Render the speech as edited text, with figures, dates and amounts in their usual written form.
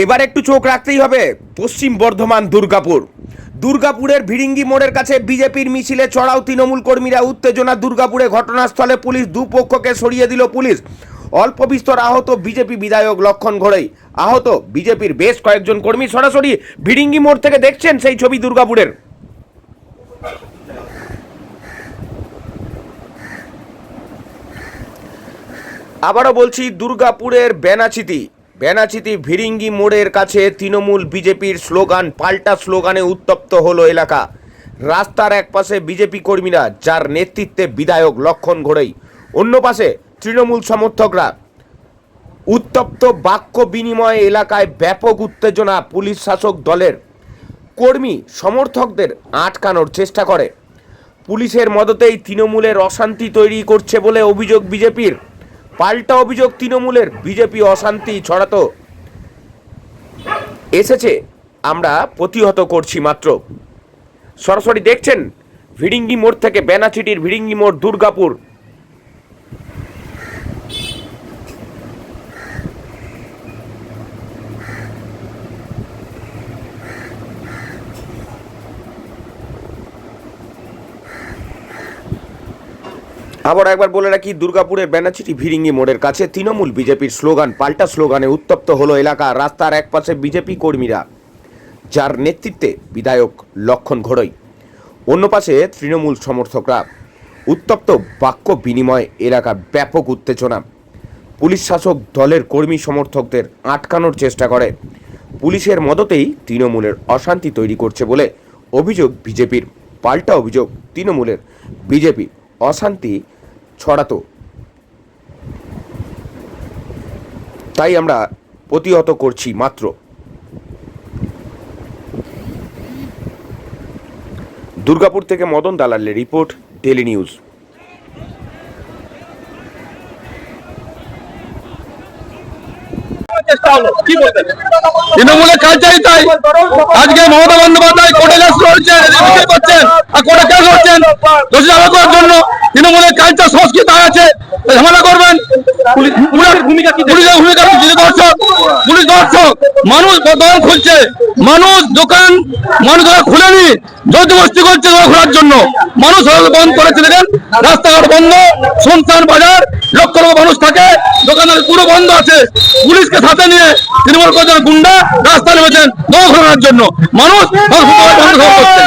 এবার একটু চোখ রাখতেই হবে পশ্চিম বর্ধমান দুর্গাপুরের ভিড়িঙ্গি মোড়ের কাছে বিজেপির মিছিলে চড়াও তৃণমূল কর্মীরা। উত্তেজনা দুর্গাপুরে। ঘটনাস্থলে পুলিশ, দুপক্ষকে সরিয়ে দিল পুলিশ। অল্প বিস্তর আহত বিজেপি বিধায়ক লক্ষণ ঘোড়াই। আহত বিজেপির বেশ কয়েকজন কর্মী। সরাসরি ভিড়িঙ্গি মোড় থেকে দেখছেন সেই ছবি দুর্গাপুরের। আবারও বলছি, দুর্গাপুরের বেনাচিতি ভিড়িঙ্গি মোড়ের কাছে তৃণমূল বিজেপির স্লোগান, পাল্টা স্লোগানে উত্তপ্ত হলো এলাকা। রাস্তার এক পাশে বিজেপি কর্মীরা, যার নেতৃত্বে বিধায়ক লক্ষণ ঘোড়াই, অন্য পাশে তৃণমূল সমর্থকরা। উত্তপ্ত বাক্য বিনিময়ে এলাকায় ব্যাপক উত্তেজনা। পুলিশ শাসক দলের কর্মী সমর্থকদের আটকানোর চেষ্টা করে। পুলিশের মদতেই তৃণমূলের অশান্তি তৈরি করছে বলে অভিযোগ বিজেপির। পাল্টা অভিযোগ তৃণমূলের, বিজেপি অশান্তি ছড়াতে এসেছে, আমরা প্রতিহত করছি মাত্র। সরাসরি দেখছেন ভিড়িঙ্গি মোড় থেকে, বেনাচিটির ভিড়িঙ্গি মোড়, দুর্গাপুর। আবার একবার বলে রাখি, দুর্গাপুরের বেনাচিটি ভিড়িঙ্গি মোড়ের কাছে তৃণমূল বিজেপির স্লোগান, পাল্টা স্লোগানে উত্তপ্ত হলো এলাকা। রাস্তার এক পাশে বিজেপি কর্মীরা, যার নেতৃত্বে বিধায়ক লক্ষণ ঘোড়াই, অন্য পাশে তৃণমূল সমর্থকরা। উত্তপ্ত বাক্য বিনিময়, এলাকার ব্যাপক উত্তেজনা। পুলিশ শাসক দলের কর্মী সমর্থকদের আটকানোর চেষ্টা করে। পুলিশের মদতেই তৃণমূলের অশান্তি তৈরি করছে বলে অভিযোগ বিজেপির। পাল্টা অভিযোগ তৃণমূলের, বিজেপি অশান্তি ছড়াতো, তাই আমরা প্রতিহত করছি মাত্র। দুর্গাপুর থেকে মদন দালালের রিপোর্ট, ডেলি নিউজ। তৃণমূলের কালচারই তাই। আজকে মমতা বন্দ্যোপাধ্যায় কোর্টে করছেন আর কোর্টে কেস করছেন দোষী দাবি করার জন্য। তৃণমূলের কালচার সংস্কৃতি আছে, ঝামেলা করবেন। পুলিশের ভূমিকা পুলিশ দর্শক, মানুষ দোকান খুলছে, দোকান খুলেনি, জোরজবস্তি করছে দোকান খোলার জন্য। মানুষ বন্ধ করেছে, দেখেন রাস্তাঘাট বন্ধ, শুনশান বাজার, লক্ষ লক্ষ মানুষ থাকে, দোকানদার পুরো বন্ধ আছে। পুলিশকে সাথে নিয়ে তৃণমূল কয়েকজন গুন্ডা রাস্তা নেমেছেন দোকান খোলার জন্য। মানুষ বন্ধ করছে।